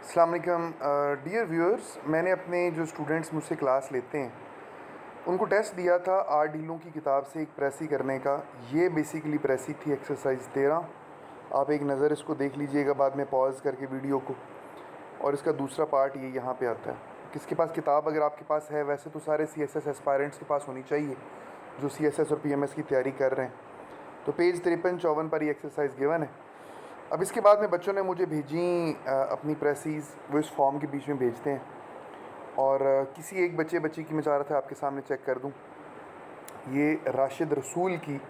अस्सलाम वालेकुम dear viewers. मैंने अपने जो स्टूडेंट्स मुझसे क्लास लेते हैं उनको टेस्ट दिया था आर डीलों की किताब से एक प्रेसी करने का। ये बेसिकली प्रेसी थी एक्सरसाइज 13। आप एक नज़र इसको देख लीजिएगा बाद में पॉज करके वीडियो को। और इसका दूसरा पार्ट ये यहाँ पे आता है। किसके पास किताब अगर आपके पास है, वैसे तो सारे CSS एस्पायरेंट्स के पास होनी चाहिए जो CSS और PMS की तैयारी कर रहे हैं। तो पेज 53-54 पर ये एक्सरसाइज गिवन है। अब इसके बाद में बच्चों ने मुझे भेजी अपनी प्रेसीज, वो इस फॉर्म के बीच में भेजते हैं। और किसी एक बच्ची की मैं चाह रहा था आपके सामने चेक कर दूं। ये राशिद रसूल की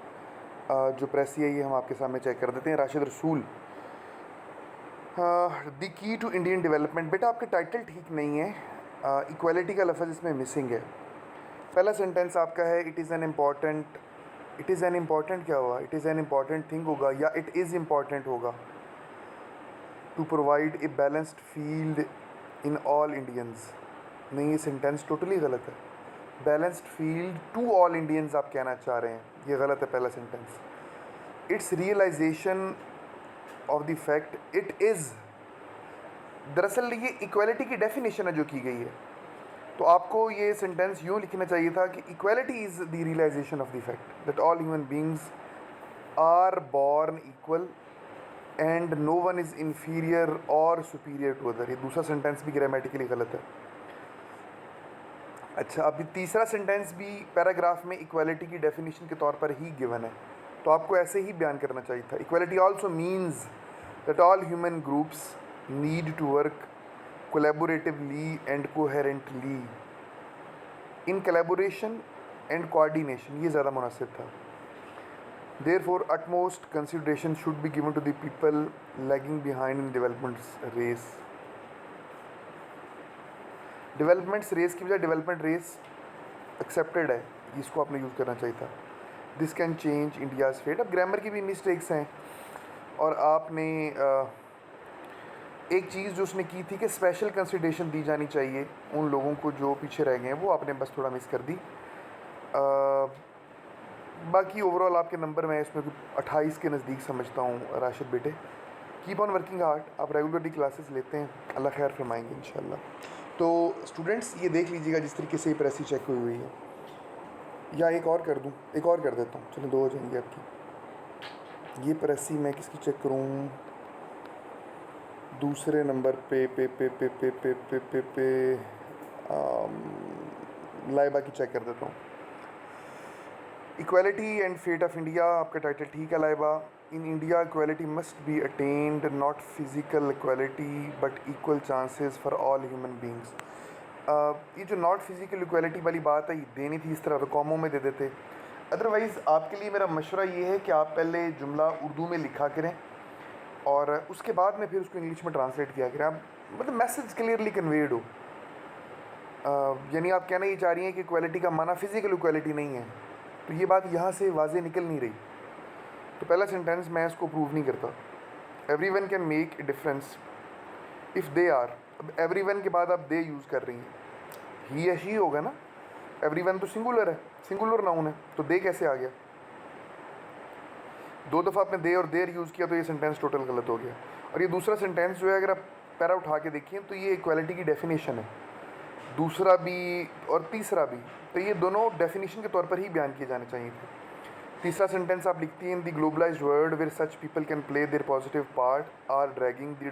जो प्रेसी है ये हम आपके सामने चेक कर देते हैं। राशिद रसूल, the key to Indian development. बेटा आपका टाइटल ठीक नहीं है, इक्वालिटी का लफ्ज़ इसमें मिसिंग है। पहला सेंटेंस आपका है इट इज़ एन इम्पॉर्टेंट क्या हुआ? It is an important thing होगा या इट इज़ इम्पॉर्टेंट होगा। To provide a balanced field in all Indians. नहीं, ये सेंटेंस टोटली गलत है। Balanced field to all Indians आप कहना चाह रहे हैं, ये गलत है पहला sentence. It's realisation of the fact it is, दरअसल ये इक्वालिटी की डेफिनेशन है जो की गई है। तो आपको ये सेंटेंस यूँ लिखना चाहिए था कि equality is the realisation of the fact that all human beings are born equal and no one is inferior और सुपीरियर टू अदर। ये दूसरा सेंटेंस भी ग्रामेटिकली गलत है। अच्छा, अभी तीसरा सेंटेंस भी पैराग्राफ में इक्वालिटी की डेफिनेशन के तौर पर ही गिवन है, तो आपको ऐसे ही बयान करना चाहिए था। Equality also means that all human groups need to work collaboratively and coherently in collaboration and coordination, ये ज़्यादा मुनासिब था। Therefore, utmost consideration should be given to the people lagging behind in development race. Developments race की बजाय development race accepted है, इसको आपने use करना चाहिए था। This can change India's fate. अब ग्रामर की भी मिस्टेक्स हैं। और आपने एक चीज़ जो उसने की थी कि स्पेशल कंसिडरेशन दी जानी चाहिए उन लोगों को जो पीछे रह गए हैं, वो आपने बस थोड़ा मिस कर दी। बाकी ओवरऑल आपके नंबर मैं इसमें 28 के नज़दीक समझता हूँ राशिद बेटे। Keep on working hard. आप रेगुलरली क्लासेस लेते हैं, अल्लाह खैर फरमाएंगे इंशाल्लाह। तो स्टूडेंट्स ये देख लीजिएगा जिस तरीके से ये प्रेसी चेक हुई है। या एक और कर दूँ, एक और कर देता हूँ, चलो 2 हो जाएंगी आपकी। ये प्रेसी मैं किसकी चेक करूँ? दूसरे नंबर पे लाइबा की चेक कर देता हूँ। Equality and fate of India, आपका टाइटल ठीक है Laiba. In India equality must be attend, not physical equality but equal chances for all human beings. ये जो नॉट फिजिकल इक्वालिटी वाली बात है ये देनी थी, इस तरह तो कॉमों में दे देते। अदरवाइज़ आपके लिए मेरा मशवरा ये है कि आप पहले जुमला उर्दू में लिखा करें और उसके बाद में फिर उसको इंग्लिश में ट्रांसलेट किया करें। आप मतलब मैसेज क्लियरली कन्वेड हो। यानी आप कहना ये चाह रही हैं कि इक्वालिटी का माना फिजिकल इक्वालिटी नहीं है, तो ये बात यहाँ से वाज़े निकल नहीं रही। तो पहला सेंटेंस मैं इसको प्रूव नहीं करता। Everyone can make a difference if they are. अब एवरी वन के बाद आप दे यूज़ कर रही हैं, ही या शी होगा ना। एवरी वन तो सिंगुलर है, सिंगुलर नाउन है, तो दे कैसे आ गया? 2 दफ़ा आपने दे और देर यूज़ किया तो ये सेंटेंस टोटल गलत हो गया। और ये दूसरा सेंटेंस जो है अगर आप पैरा उठा के देखिए तो ये इक्वालिटी की डेफिनेशन है, दूसरा भी और तीसरा भी, तो ये दोनों डेफिनेशन के तौर पर ही बयान किए जाने चाहिए थे। तीसरा सेंटेंस आप लिखती हैं in the globalised world where such people can play their positive part are dragging the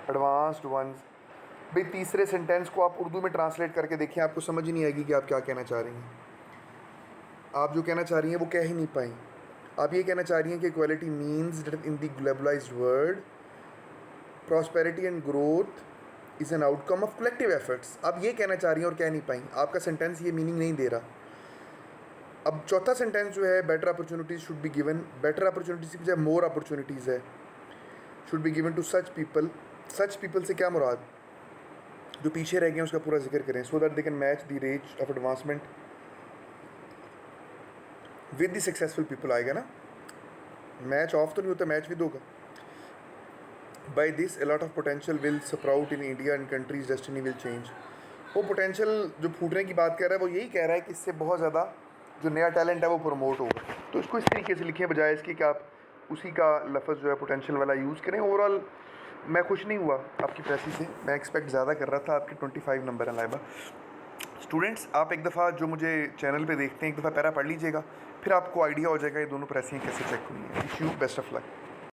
advanced ones. भाई तीसरे सेंटेंस को आप उर्दू में ट्रांसलेट करके देखिए, आपको समझ ही नहीं आएगी कि आप क्या कहना चाह रही हैं। आप जो कहना चाह रही हैं वो कह ही नहीं पाई। आप ये कहना चाह रही हैं कि equality means that in the globalised world prosperity and growth is an outcome of collective efforts. आप ये कहना चाह रही हैं और कह नहीं पाई। आपका सेंटेंस ये मीनिंग नहीं दे रहा। अब चौथा सेंटेंस जो है better opportunities should be given, better opportunities की बजाय मोर अपॉर्चुनिटीज़ है, should be given to such people. Such people से क्या मुराद? जो पीछे रह गए हैं उसका पूरा जिक्र करें, so that they can match the rate of advancement with the successful people. आएगा ना, मैच ऑफ तो नहीं होता, मैच विद होगा। By this a lot of potential will sprout in India and country's destiny will change। वो potential जो फूटने की बात कर रहा है वो यही कह रहा है कि इससे बहुत ज़्यादा जो नया टैलेंट है वो प्रमोट होगा। तो इसको इस तरीके से लिखें बजाय इसके कि आप उसी का लफ्ज़ जो है पोटेंशियल वाला यूज़ करें। ओवरऑल मैं खुश नहीं हुआ आपकी प्रेसी से, मैं एक्सपेक्ट ज़्यादा कर रहा था। आपके 25 नंबर हैं लाइबा। स्टूडेंट्स, आप एक दफ़ा जो मुझे चैनल पे देखते हैं, एक दफ़ा पैरा पढ़ लीजिएगा, फिर आपको आइडिया हो जाएगा ये दोनों प्रेसियाँ कैसे चेक हुई हैं। Wish you best of luck.